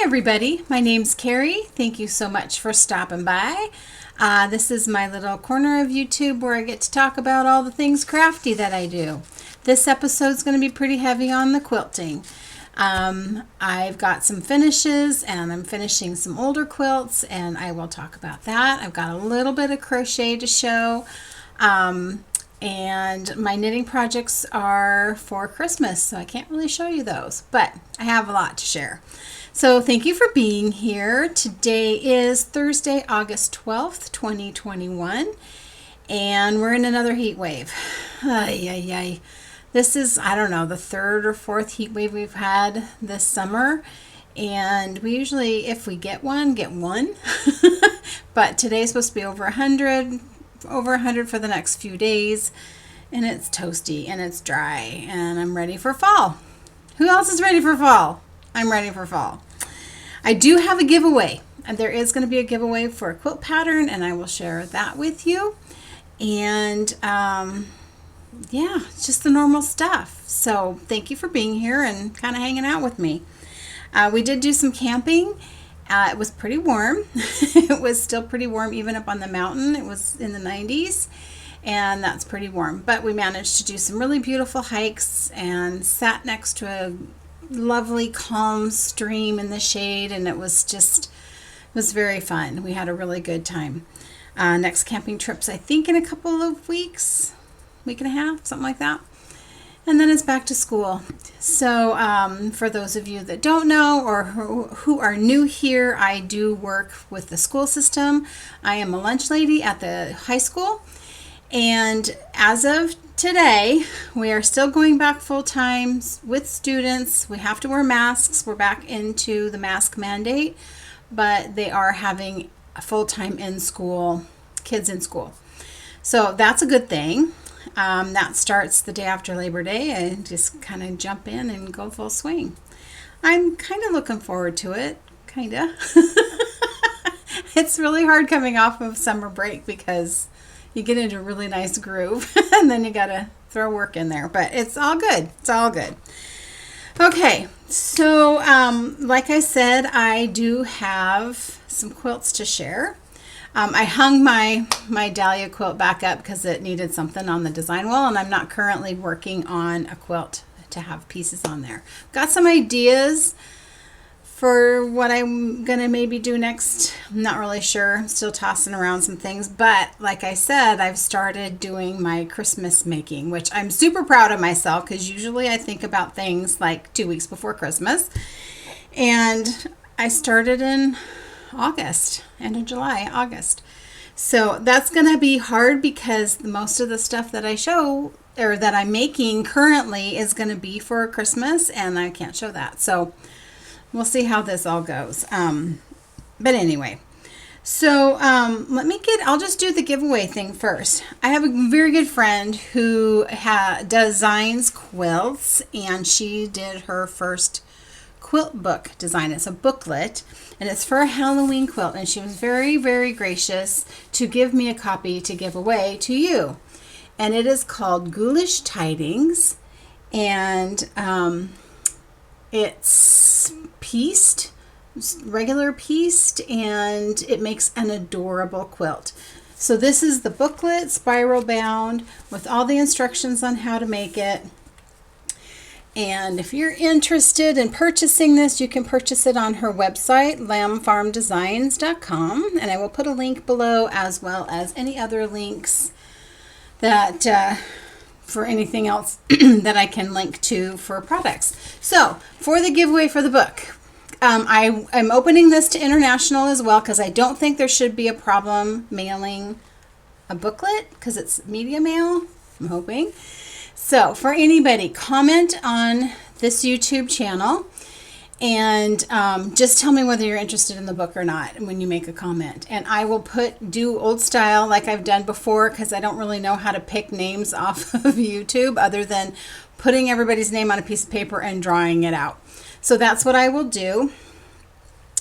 everybody, my name's Carrie. Thank you so much for stopping by. This is my little corner of YouTube where I get to talk about all the things crafty that I do. This episode's going to be pretty heavy on the quilting. I've got some finishes and I'm finishing some older quilts and I will talk about that. I've got a little bit of crochet to show. And my knitting projects are for Christmas, so I can't really show you those, but I have a lot to share. So thank you for being here. Today is Thursday, August 12th, 2021, and we're in another heat wave. Ay, ay, ay. This is, I don't know, the third or fourth heat wave we've had this summer, and we usually, if we get one, but today's supposed to be over 100 for the next few days, and it's toasty and it's dry, and I'm ready for fall. Who else is ready for fall? I'm ready for fall. I do have a giveaway, and there is going to be a giveaway for a quilt pattern, and I will share that with you. And yeah, it's just the normal stuff. So thank you for being here and kind of hanging out with me. We did do some camping. It was pretty warm. It was still pretty warm even up on the mountain. It was in the 90s, and that's pretty warm. But we managed to do some really beautiful hikes and sat next to a lovely calm stream in the shade, and it was very fun. We had a really good time. Next camping trip's I think in a couple of weeks, week and a half, something like that. And then it's back to school. So for those of you that don't know or who are new here, I do work with the school system. I am a lunch lady at the high school. And as of today, we are still going back full time with students. We have to wear masks. We're back into the mask mandate, but they are having a full-time in school, kids in school. So that's a good thing. That starts the day after Labor Day. I just kind of jump in and go full swing. I'm kind of looking forward to it, kind of. It's really hard coming off of summer break because you get into a really nice groove and then you got to throw work in there, but it's all good. It's all good. Okay, so like I said, I do have some quilts to share. I hung my Dahlia quilt back up because it needed something on the design wall, and I'm not currently working on a quilt to have pieces on there. Got some ideas for what I'm going to maybe do next. I'm not really sure. I'm still tossing around some things, but like I said, I've started doing my Christmas making, which I'm super proud of myself because usually I think about things like 2 weeks before Christmas, and I started in August, end of July, August. So that's going to be hard because most of the stuff that I show or that I'm making currently is going to be for Christmas, and I can't show that. So we'll see how this all goes. But anyway, so I'll just do the giveaway thing first. I have a very good friend who designs quilts, and she did her first quilt book design. It's a booklet, and it's for a Halloween quilt, and she was very, very gracious to give me a copy to give away to you. And it is called Ghoulish Tidings, and it's pieced, regular pieced, and it makes an adorable quilt. So this is the booklet, spiral bound, with all the instructions on how to make it. And if you're interested in purchasing this, you can purchase it on her website, lambfarmdesigns.com. And I will put a link below, as well as any other links that for anything else that I can link to for products. So for the giveaway for the book, I'm opening this to international as well because I don't think there should be a problem mailing a booklet because it's media mail, I'm hoping. So for anybody, comment on this YouTube channel and just tell me whether you're interested in the book or not when you make a comment. And I will do old style like I've done before because I don't really know how to pick names off of YouTube other than putting everybody's name on a piece of paper and drawing it out. So that's what I will do.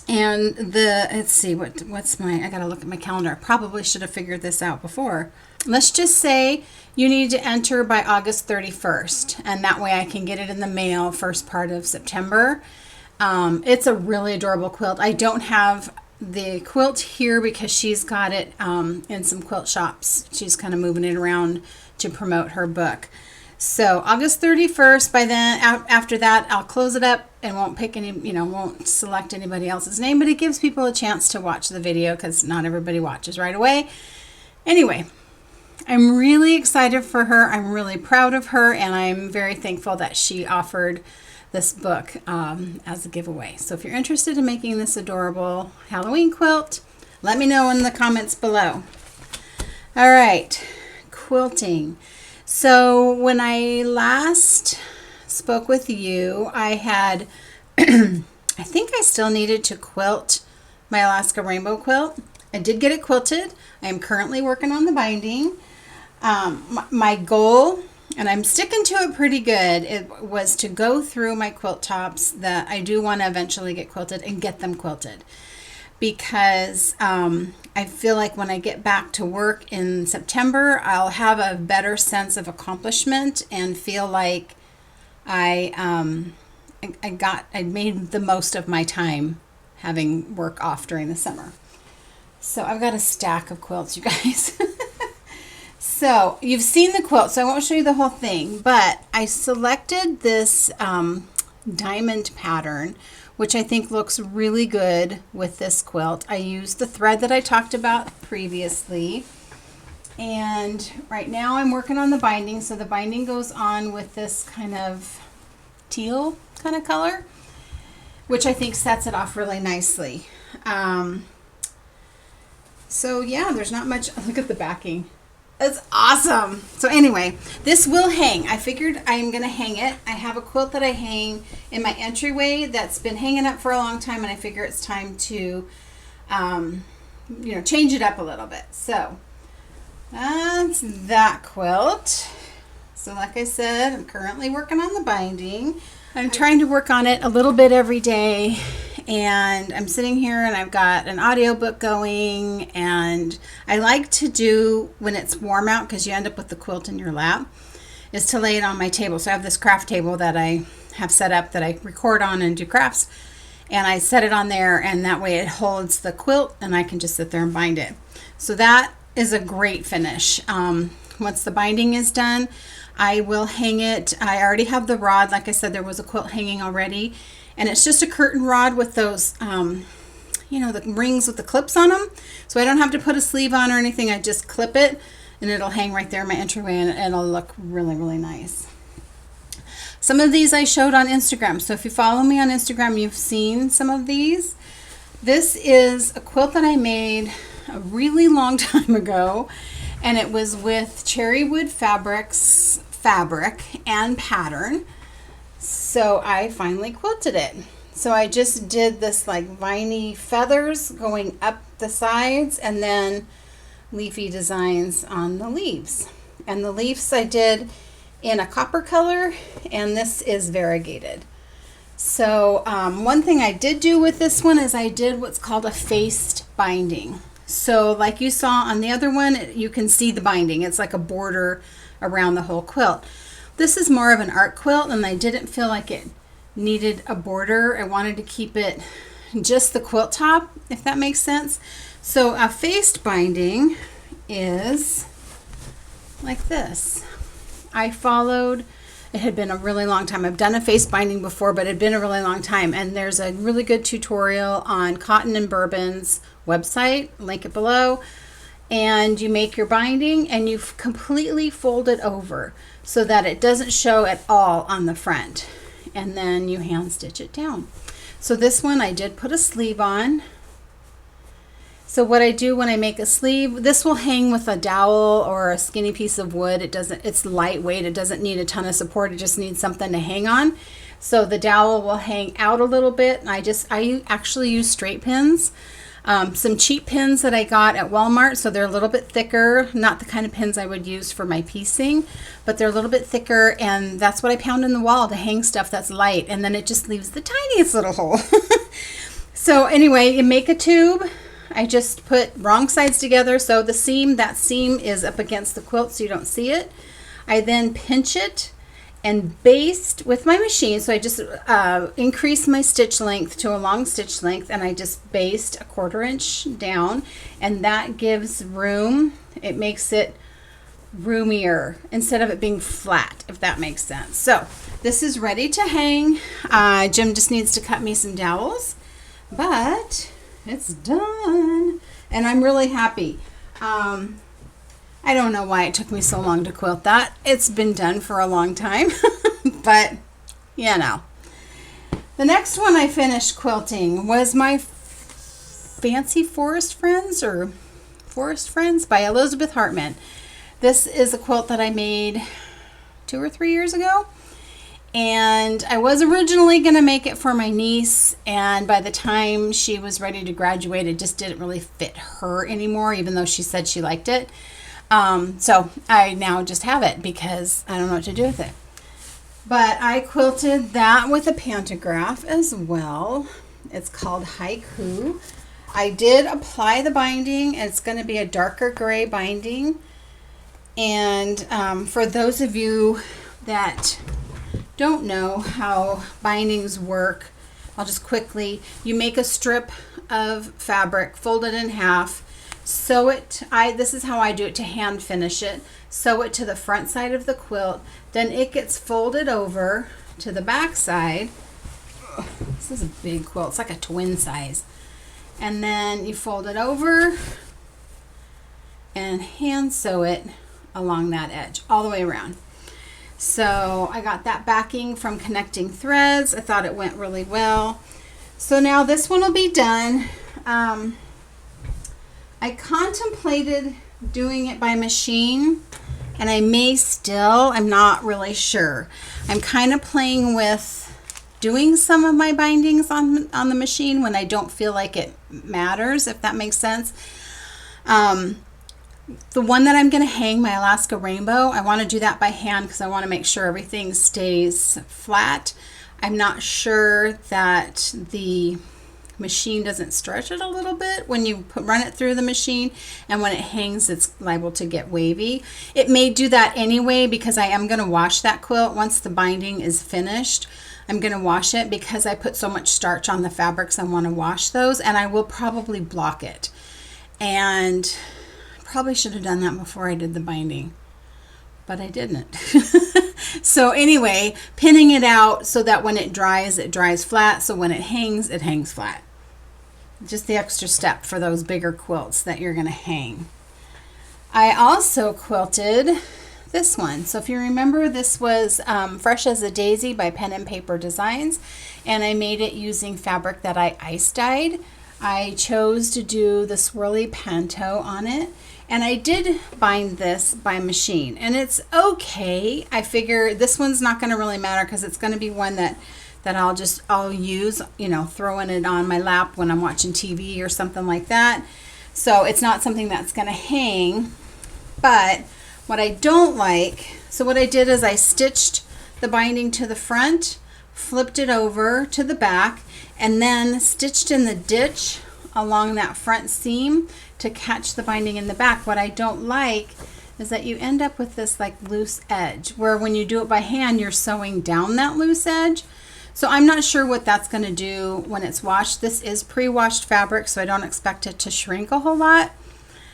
And let's see, I gotta look at my calendar. I probably should have figured this out before. Let's just say you need to enter by August 31st, and that way I can get it in the mail first part of September. It's a really adorable quilt. I don't have the quilt here because she's got it in some quilt shops. She's kind of moving it around to promote her book. So August 31st, by then, after that, I'll close it up and won't pick any, won't select anybody else's name, but it gives people a chance to watch the video because not everybody watches right away. Anyway, I'm really excited for her. I'm really proud of her, and I'm very thankful that she offered this book as a giveaway. So if you're interested in making this adorable Halloween quilt, let me know in the comments below. All right, quilting. So when I last spoke with you, I had, I think I still needed to quilt my Alaska Rainbow quilt. I did get it quilted. I am currently working on the binding. My goal, and I'm sticking to it pretty good, it was to go through my quilt tops that I do want to eventually get quilted and get them quilted. Because I feel like when I get back to work in September, I'll have a better sense of accomplishment and feel like I made the most of my time having work off during the summer. So I've got a stack of quilts, you guys. So you've seen the quilt, so I won't show you the whole thing, but I selected this diamond pattern, which I think looks really good with this quilt. I used the thread that I talked about previously, and right now I'm working on the binding. So the binding goes on with this kind of teal kind of color, which I think sets it off really nicely. So yeah, there's not much. Look at the backing. It's awesome. So anyway, this will hang. I figured I'm going to hang it. I have a quilt that I hang in my entryway that's been hanging up for a long time, and I figure it's time to, change it up a little bit. So that's that quilt. So like I said, I'm currently working on the binding. I'm trying to work on it a little bit every day, and I'm sitting here and I've got an audiobook going, and I like to do, when it's warm out, because you end up with the quilt in your lap, is to lay it on my table. So I have this craft table that I have set up that I record on and do crafts, and I set it on there, and that way it holds the quilt and I can just sit there and bind it. So that is a great finish. Once the binding is done, I will hang it. I already have the rod. Like I said, there was a quilt hanging already, and it's just a curtain rod with those, the rings with the clips on them. So I don't have to put a sleeve on or anything. I just clip it, and it'll hang right there in my entryway, and it'll look really, really nice. Some of these I showed on Instagram. So if you follow me on Instagram, you've seen some of these. This is a quilt that I made a really long time ago, and it was with Cherrywood Fabrics fabric and pattern. So I finally quilted it. So I just did this like viney feathers going up the sides, and then leafy designs on the leaves. And the leaves I did in a copper color, and this is variegated. So one thing I did do with this one is I did what's called a faced binding. So like you saw on the other one, you can see the binding. It's like a border around the whole quilt. This is more of an art quilt, and I didn't feel like it needed a border. I wanted to keep it just the quilt top, if that makes sense. So a faced binding is like this. I followed, it had been a really long time. I've done a face binding before, but it had been a really long time. And there's a really good tutorial on Cotton and Bourbon's website, link it below. And you make your binding and you completely fold it over so that it doesn't show at all on the front. And then you hand stitch it down. So this one I did put a sleeve on. So what I do when I make a sleeve, this will hang with a dowel or a skinny piece of wood. It's lightweight. It doesn't need a ton of support. It just needs something to hang on. So the dowel will hang out a little bit. And I actually use straight pins. Some cheap pins that I got at Walmart, so they're a little bit thicker, not the kind of pins I would use for my piecing, but they're a little bit thicker, and that's what I pound in the wall to hang stuff that's light, and then it just leaves the tiniest little hole. So anyway, you make a tube. I just put wrong sides together, so the seam, that seam is up against the quilt so you don't see it. I then pinch it, and baste with my machine. So I just increased my stitch length to a long stitch length, and I just baste a 1/4 inch down, and that gives room. It makes it roomier instead of it being flat, if that makes sense. So this is ready to hang. Jim just needs to cut me some dowels, but it's done, and I'm really happy. I don't know why it took me so long to quilt that. It's been done for a long time, but you know. The next one I finished quilting was my Fancy Forest Friends or Forest Friends by Elizabeth Hartman. This is a quilt that I made 2 or 3 years ago, and I was originally going to make it for my niece, and by the time she was ready to graduate, it just didn't really fit her anymore, even though she said she liked it. So I now just have it because I don't know what to do with it. But I quilted that with a pantograph as well. It's called Haiku. I did apply the binding. It's going to be a darker gray binding. And for those of you that don't know how bindings work, I'll just quickly, you make a strip of fabric, fold it in half, sew it. This is how I do it to hand finish it. Sew it to the front side of the quilt. Then it gets folded over to the back side. This is a big quilt. It's like a twin size. And then you fold it over and hand sew it along that edge all the way around. So I got that backing from Connecting Threads. I thought it went really well. So now this one will be done. I contemplated doing it by machine, and I may still. I'm not really sure. I'm kind of playing with doing some of my bindings on the machine when I don't feel like it matters, if that makes sense. The one that I'm going to hang, my Alaska Rainbow, I want to do that by hand because I want to make sure everything stays flat. I'm not sure that the machine doesn't stretch it a little bit when you run it through the machine, and when it hangs it's liable to get wavy. It may do that anyway because I am going to wash that quilt once the binding is finished. I'm going to wash it because I put so much starch on the fabrics. I want to wash those, and I will probably block it, and probably should have done that before I did the binding, but I didn't. So anyway, pinning it out so that when it dries flat, so when it hangs flat. Just the extra step for those bigger quilts that you're going to hang. I also quilted this one. So if you remember, this was Fresh as a Daisy by Pen and Paper Designs, and I made it using fabric that I ice dyed. I chose to do the swirly panto on it, and I did bind this by machine, and it's okay. I figure this one's not going to really matter because it's going to be one that I'll use, you know, throwing it on my lap when I'm watching TV or something like that. So it's not something that's going to hang. But what I don't like, so what I did is I stitched the binding to the front, flipped it over to the back, and then stitched in the ditch along that front seam to catch the binding in the back. What I don't like is that you end up with this like loose edge, where when you do it by hand, you're sewing down that loose edge. So I'm not sure what that's going to do when it's washed. This is pre-washed fabric, so I don't expect it to shrink a whole lot.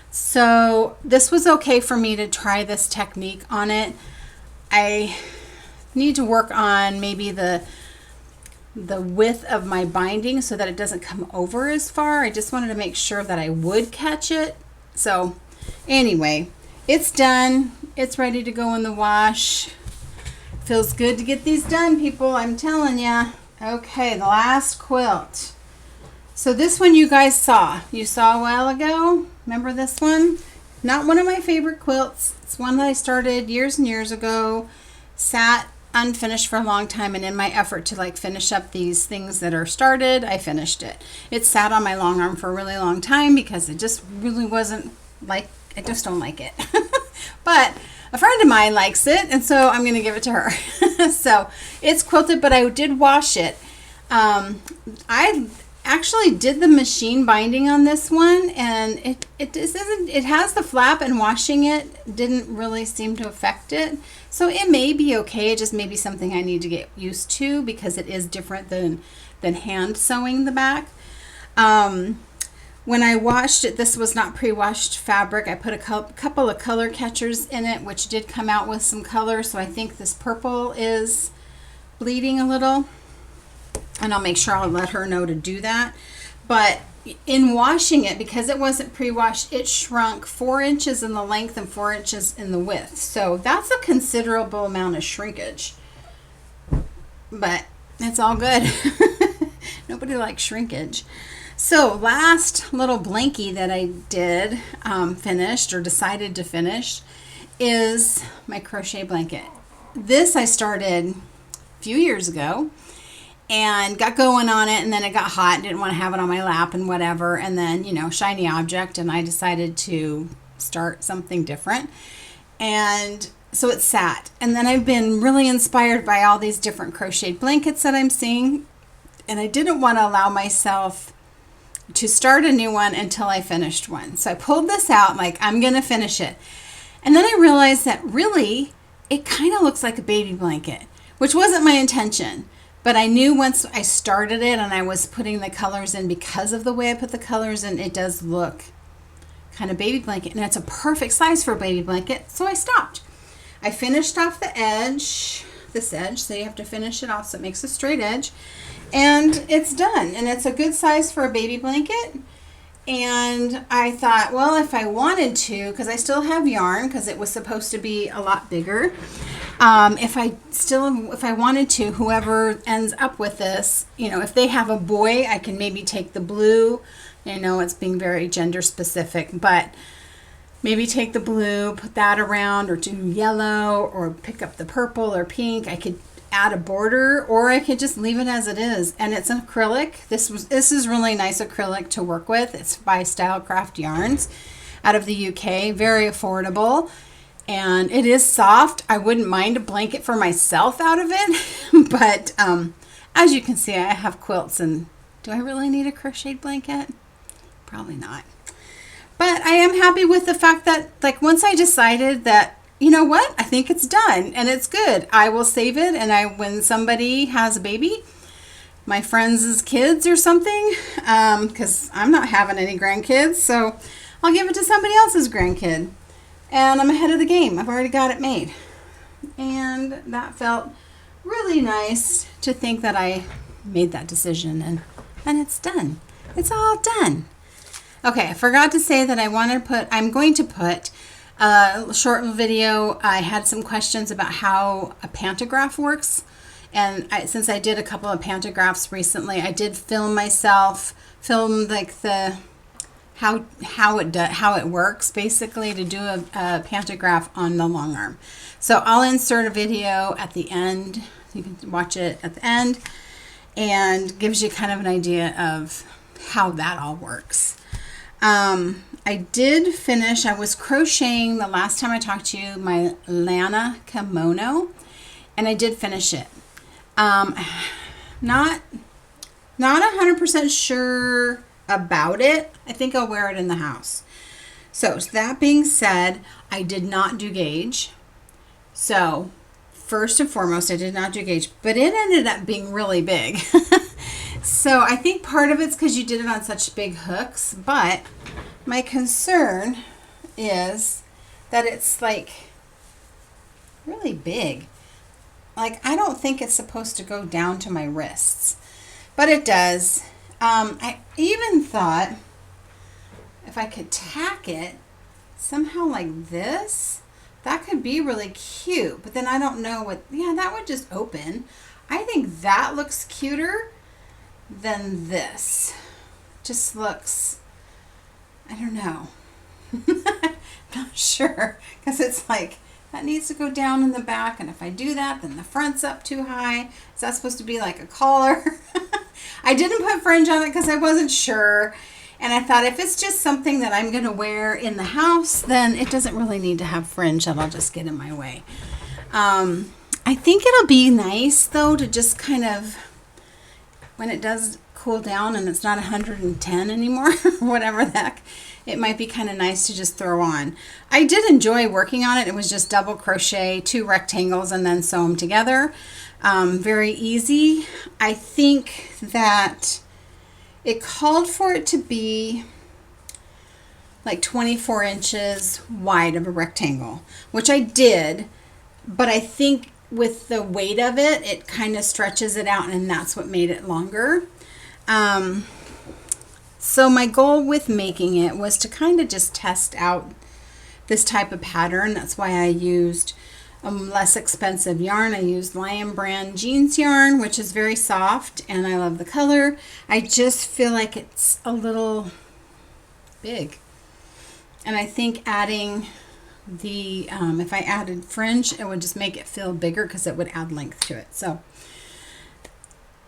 So this was okay for me to try this technique on it. I need to work on maybe the width of my binding so that it doesn't come over as far. I just wanted to make sure that I would catch it. So anyway, it's done. It's ready to go in the wash. Feels good to get these done, people, I'm telling ya. Okay, the last quilt. So this one you guys saw. You saw a while ago. Remember this one? Not one of my favorite quilts. It's one that I started years and years ago. Sat unfinished for a long time, and in my effort to like finish up these things that are started, I finished it. It sat on my long arm for a really long time because it just really wasn't like, I just don't like it. But a friend of mine likes it, and so I'm going to give it to her. So it's quilted, but I did wash it. I actually did the machine binding on this one, and it has the flap, and washing it didn't really seem to affect it. So it may be okay. It just may be something I need to get used to because it is different than hand sewing the back. When I washed it, this was not pre-washed fabric. I put a couple of color catchers in it, which did come out with some color. So I think this purple is bleeding a little. And I'll make sure I'll let her know to do that. But in washing it, because it wasn't pre-washed, it shrunk 4 inches in the length and 4 inches in the width. So that's a considerable amount of shrinkage. But it's all good. Nobody likes shrinkage. So last little blankie that I did finished or decided to finish is my crochet blanket. This I started a few years ago and got going on it, and then it got hot and didn't want to have it on my lap and whatever, and then, you know, shiny object, and I decided to start something different. And so it sat, and then I've been really inspired by all these different crocheted blankets that I'm seeing, and I didn't want to allow myself to start a new one until I finished one. So I pulled this out like I'm going to finish it. And then I realized that really it kind of looks like a baby blanket, which wasn't my intention. But I knew once I started it and I was putting the colors in, because of the way I put the colors in, it does look kind of baby blanket. And it's a perfect size for a baby blanket. So I stopped. I finished off the edge, this edge. So you have to finish it off so it makes a straight edge. And it's done, and it's a good size for a baby blanket. And I thought, well, if I wanted to, because I still have yarn, because it was supposed to be a lot bigger, if I wanted to, whoever ends up with this, you know, if they have a boy, I can maybe take the blue. I know it's being very gender specific, but maybe take the blue, put that around, or do yellow, or pick up the purple or pink. I could add a border, or I could just leave it as it is. And it's an acrylic. This is really nice acrylic to work with. It's by Stylecraft Yarns out of the UK. Very affordable, and it is soft. I wouldn't mind a blanket for myself out of it, but as you can see, I have quilts, and do I really need a crocheted blanket? Probably not. But I am happy with the fact that, like, once I decided that, you know what, I think it's done and it's good, I will save it. And when somebody has a baby, my friends' kids or something, because I'm not having any grandkids, so I'll give it to somebody else's grandkid. And I'm ahead of the game. I've already got it made. And that felt really nice to think that I made that decision, and it's done. It's all done. Okay, I forgot to say that I'm going to put a short video. I had some questions about how a pantograph works, and since I did a couple of pantographs recently, I did film myself, like how it works basically to do a pantograph on the long arm. So I'll insert a video at the end. You can watch it at the end, and gives you kind of an idea of how that all works. I did finish, I was crocheting the last time I talked to you, my Lana kimono, and I did finish it. Not 100% sure about it. I think I'll wear it in the house. So that being said, I did not do gauge. So first and foremost, I did not do gauge, but it ended up being really big. So I think part of it's because you did it on such big hooks, but my concern is that it's like really big. Like, I don't think it's supposed to go down to my wrists, but it does. I even thought if I could tack it somehow like this, that could be really cute, but then I don't know that would just open. I think that looks cuter than this. Just looks, I don't know. Not sure, because it's like that needs to go down in the back, and if I do that, then the front's up too high. Is that supposed to be like a collar? I didn't put fringe on it because I wasn't sure, and I thought if it's just something that I'm going to wear in the house, then it doesn't really need to have fringe. That'll just get in my way. I think it'll be nice though to just kind of, when it does cool down and it's not 110 anymore, whatever the heck, it might be kind of nice to just throw on. I did enjoy working on it. It was just double crochet 2 rectangles and then sew them together. Very easy. I think that it called for it to be like 24 inches wide of a rectangle, which I did, but I think with the weight of it, it kind of stretches it out, and that's what made it longer. So my goal with making it was to kind of just test out this type of pattern. That's why I used less expensive yarn. I used Lion Brand jeans yarn, which is very soft, and I love the color. I just feel like it's a little big. And I think adding the, if I added fringe, it would just make it feel bigger because it would add length to it. So,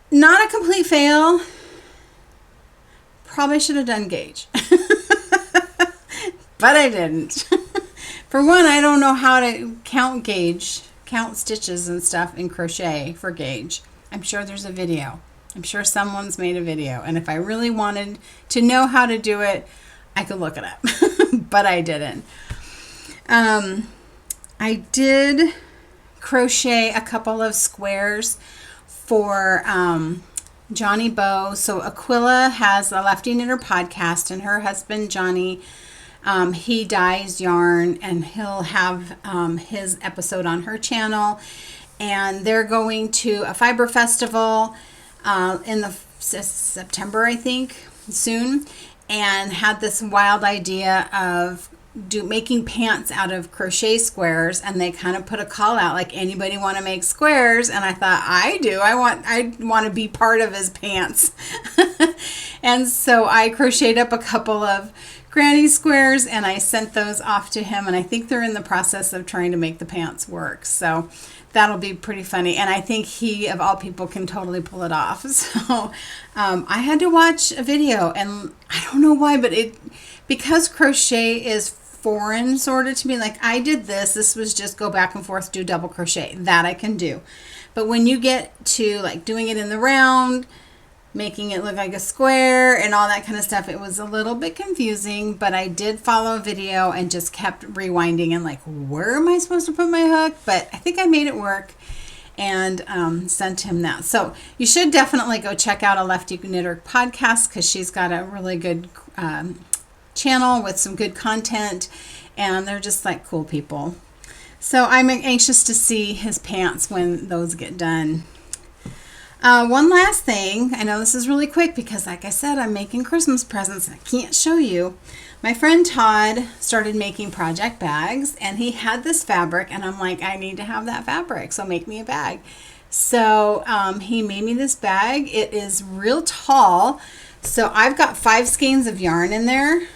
not a complete fail. Probably should have done gauge. But I didn't. For one, I don't know how to count stitches and stuff in crochet for gauge. I'm sure there's a video. I'm sure someone's made a video. And if I really wanted to know how to do it, I could look it up. But I didn't. I did crochet a couple of squares for Johnny Bow. So Aquila has a Lefty Knitter podcast, and her husband Johnny, he dyes yarn, and he'll have his episode on her channel. And they're going to a fiber festival in the September, I think, soon, and had this wild idea of making pants out of crochet squares, and they kind of put a call out like, anybody want to make squares? And I thought, I do. I want to be part of his pants. And so I crocheted up a couple of granny squares, and I sent those off to him, and I think they're in the process of trying to make the pants work. So that'll be pretty funny, and I think he, of all people, can totally pull it off. So I had to watch a video, and I don't know why, but because crochet is foreign sort of to me, like I did this was just go back and forth, do double crochet. That I can do. But when you get to like doing it in the round, making it look like a square and all that kind of stuff, it was a little bit confusing, but I did follow a video and just kept rewinding and like, where am I supposed to put my hook? But I think I made it work, and sent him that. So you should definitely go check out a Lefty Knitter podcast, because she's got a really good channel with some good content, and they're just like cool people. So I'm anxious to see his pants when those get done. One last thing, I know this is really quick because like I said, I'm making Christmas presents. I can't show you. My friend Todd started making project bags, and he had this fabric, and I'm like, I need to have that fabric, so make me a bag. So he made me this bag. It is real tall. So I've got 5 skeins of yarn in there,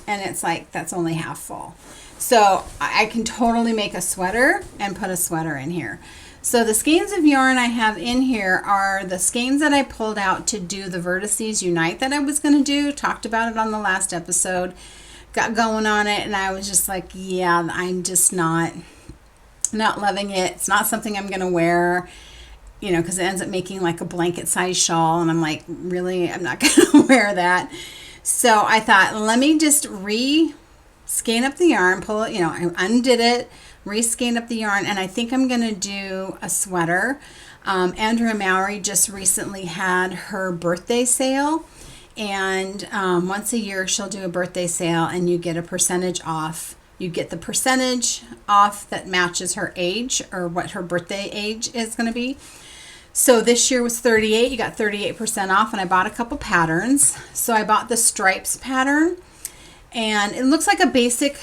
and it's like, that's only half full. So I can totally make a sweater and put a sweater in here. So the skeins of yarn I have in here are the skeins that I pulled out to do the Vertices Unite that I was going to do. Talked about it on the last episode. Got going on it, and I was just like, yeah, I'm just not loving it. It's not something I'm going to wear, you know, because it ends up making like a blanket size shawl, and I'm like, really, I'm not going to wear that. So I thought, let me just skein up the yarn, pull it, you know, I undid it, reskein up the yarn, and I think I'm going to do a sweater. Andrea Mowry just recently had her birthday sale, and once a year she'll do a birthday sale, and you get a percentage off. You get the percentage off that matches her age, or what her birthday age is going to be. So this year was 38, you got 38% off, and I bought a couple patterns. So I bought the stripes pattern, and it looks like a basic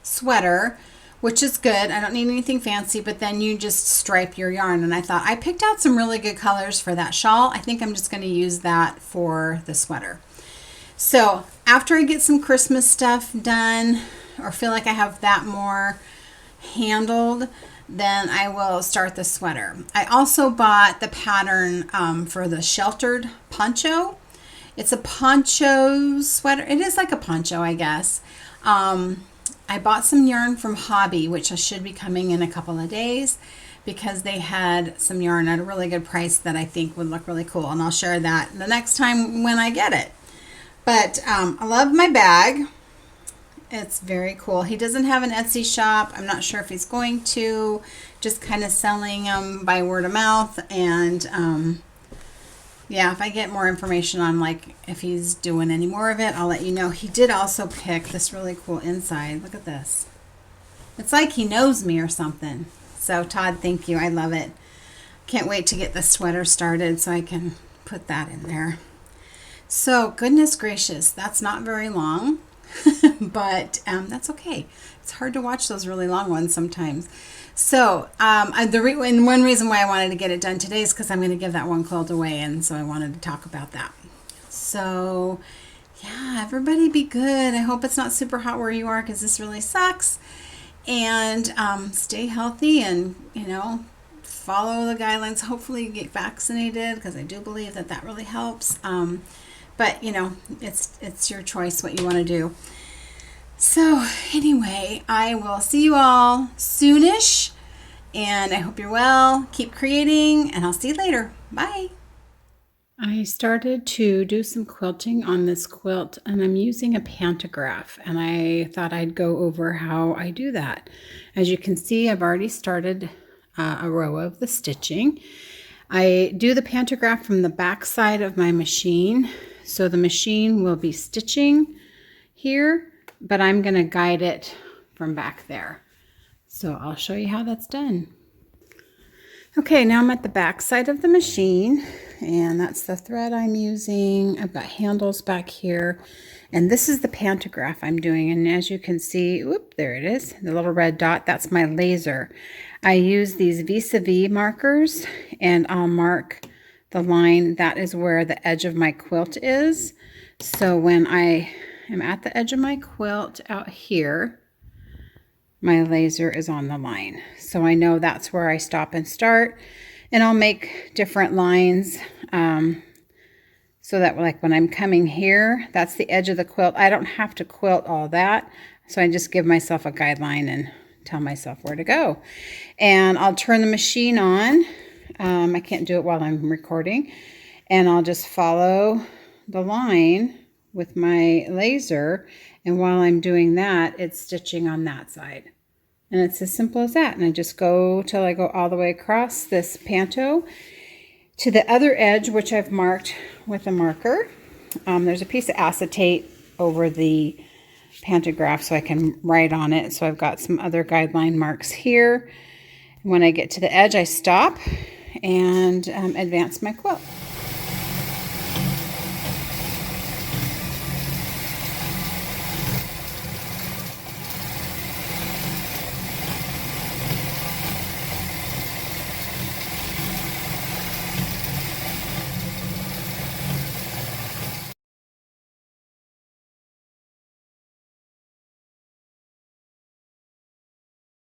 sweater, which is good. I don't need anything fancy, but then you just stripe your yarn. And I thought, I picked out some really good colors for that shawl. I think I'm just going to use that for the sweater. So after I get some Christmas stuff done, or feel like I have that more handled, then I will start the sweater. I also bought the pattern for the sheltered poncho. It's a poncho sweater. It is like a poncho, I guess. I bought some yarn from Hobby, which should be coming in a couple of days, because they had some yarn at a really good price that I think would look really cool, and I'll share that the next time when I get it. But I love my bag. It's very cool. He doesn't have an Etsy shop. I'm not sure if he's going to. Just kind of selling them by word of mouth. And yeah, if I get more information on like if he's doing any more of it, I'll let you know. He did also pick this really cool inside. Look at this. It's like he knows me or something. So Todd, thank you. I love it. Can't wait to get the sweater started so I can put that in there. So goodness gracious, that's not very long. But that's okay. It's hard to watch those really long ones sometimes. So and one reason why I wanted to get it done today is because I'm going to give that one quilt away, and so I wanted to talk about that. So yeah, everybody be good. I hope it's not super hot where you are, because this really sucks. And stay healthy, and follow the guidelines. Hopefully you get vaccinated, because I do believe that that really helps. But it's your choice what you want to do. So anyway, I will see you all soonish, and I hope you're well. Keep creating, and I'll see you later. Bye. I started to do some quilting on this quilt, and I'm using a pantograph, and I thought I'd go over how I do that. As you can see, I've already started a row of the stitching. I do the pantograph from the back side of my machine. So the machine will be stitching here, but I'm going to guide it from back there. So I'll show you how that's done. Okay, now I'm at the back side of the machine, and that's the thread I'm using. I've got handles back here, and this is the pantograph I'm doing. And as you can see, whoop, there it is, the little red dot, that's my laser. I use these vis-a-vis markers, and I'll mark the line. That is where the edge of my quilt is. So when I am at the edge of my quilt out here, my laser is on the line. So I know that's where I stop and start, and I'll make different lines so that like when I'm coming here, that's the edge of the quilt. I don't have to quilt all that. So I just give myself a guideline and tell myself where to go. And I'll turn the machine on. I can't do it while I'm recording, and I'll just follow the line with my laser, and while I'm doing that, it's stitching on that side. And it's as simple as that. And I just go till I go all the way across this panto to the other edge, which I've marked with a marker. There's a piece of acetate over the pantograph so I can write on it. So I've got some other guideline marks here. When I get to the edge, I stop and advance my quilt.